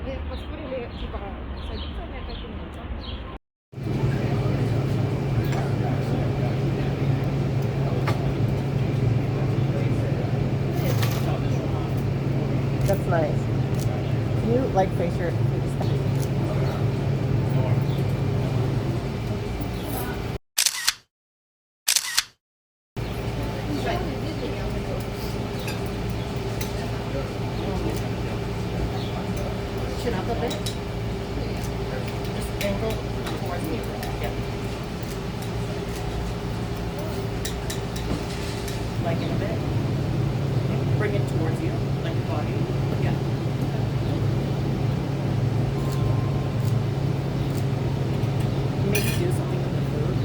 Посмотрели, типа, садиться на это кино. That's nice. Can you like face your chin up a bit? Just angle towards me. Yeah. Like in a bit. Bring it towards you, like your body. Yeah. Maybe do something with the food.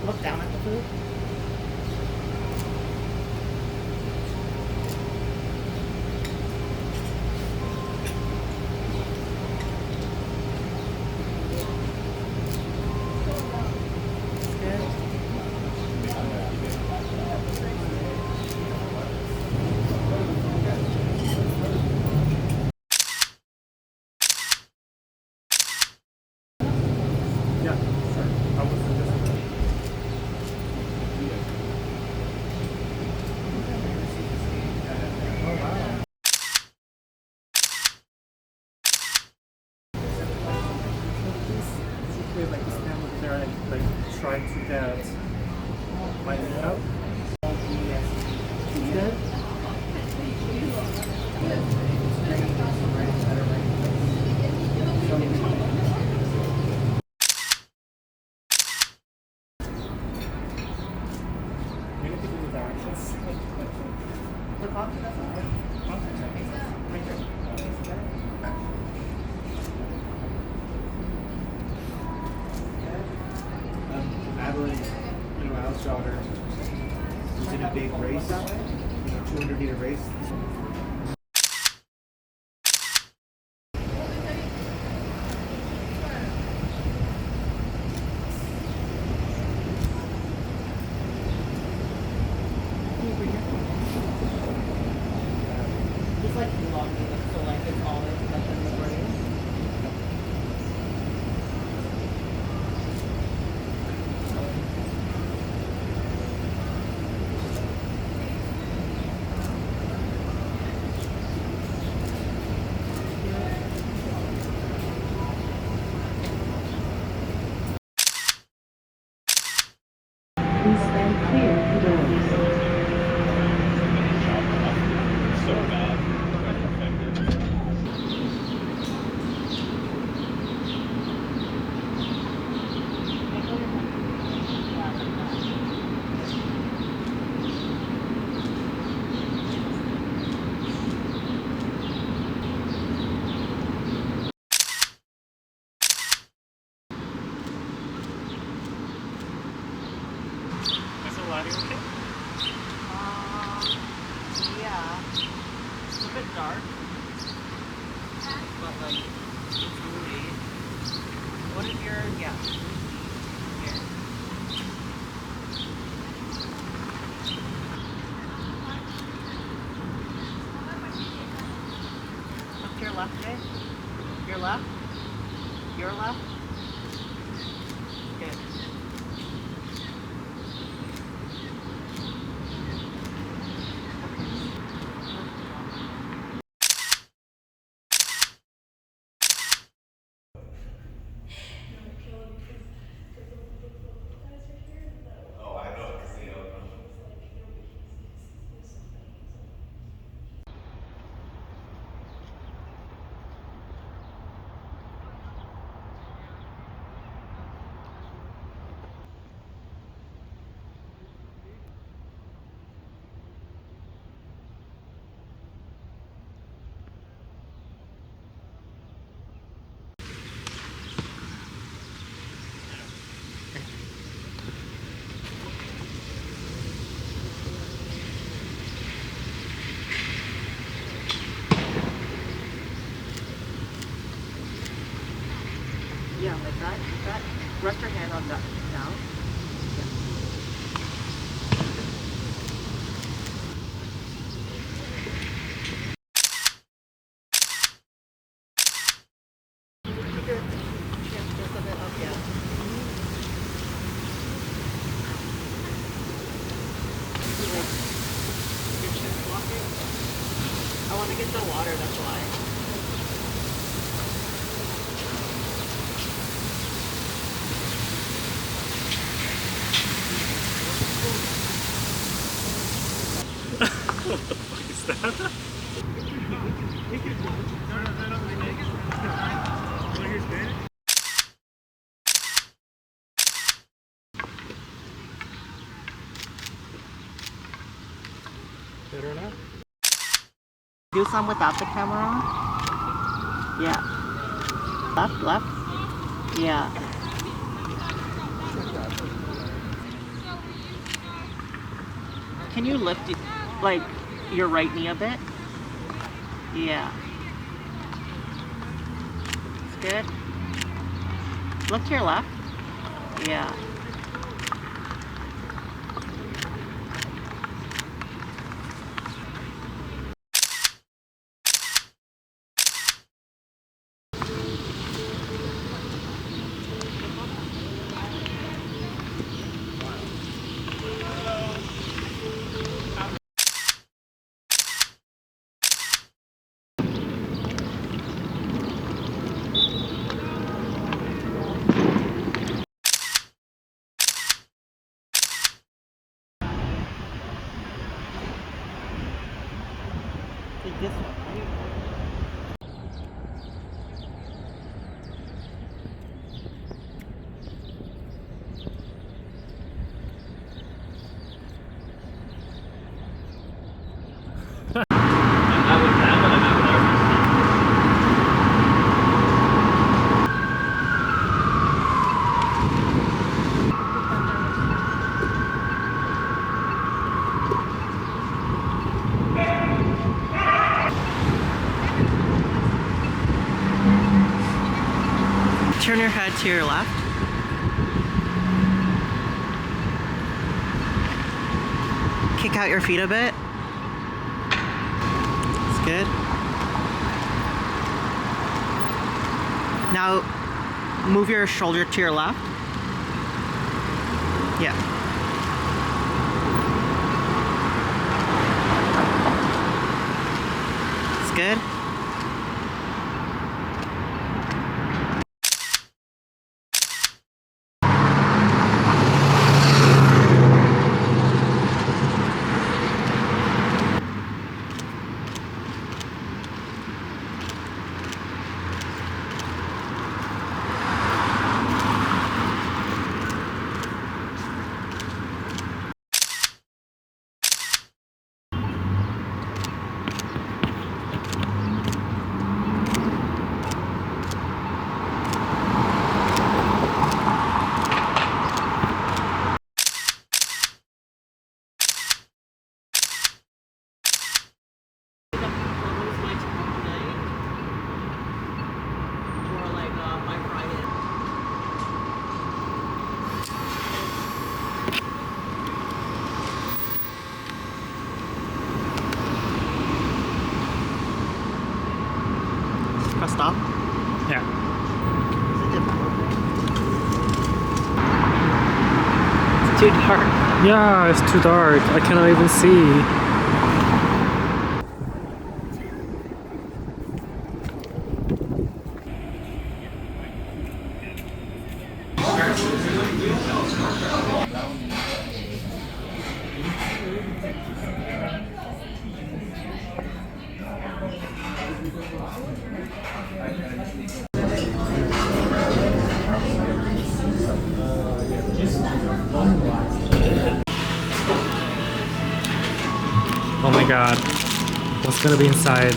Look down at the food. Yeah, sure. I was just basically like stand up there and like trying to get my knee out. Good. You need to do the directions. The coffee, that's all right. Right there. Madeline, Alice daughter, was in a big race, 200-meter race. It's like elongated, so like it's always like in the brain. Please stand clear of the doors. Is the lighting okay? Yeah. It's a bit dark. But like, it's moody. What if you're, yeah. Here. Look to your left, Jay. Your left. Your left. Good. That. Rest your hand on that now. Keep your chin just a bit up, yeah. Like, your chin blocking. I want to get the water, that's why. What the fuck is that? Better not? Do some without the camera on? Yeah. Left, left? Yeah. Can you lift it, like, your right knee a bit? Yeah. It's good. Look to your left. Yeah. Take this one. Turn your head to your left. Kick out your feet a bit. It's good. Now move your shoulder to your left. Yeah. It's good. Press stop. Yeah. It's too dark. Yeah, it's too dark. I cannot even see. Oh my god. What's gonna be inside?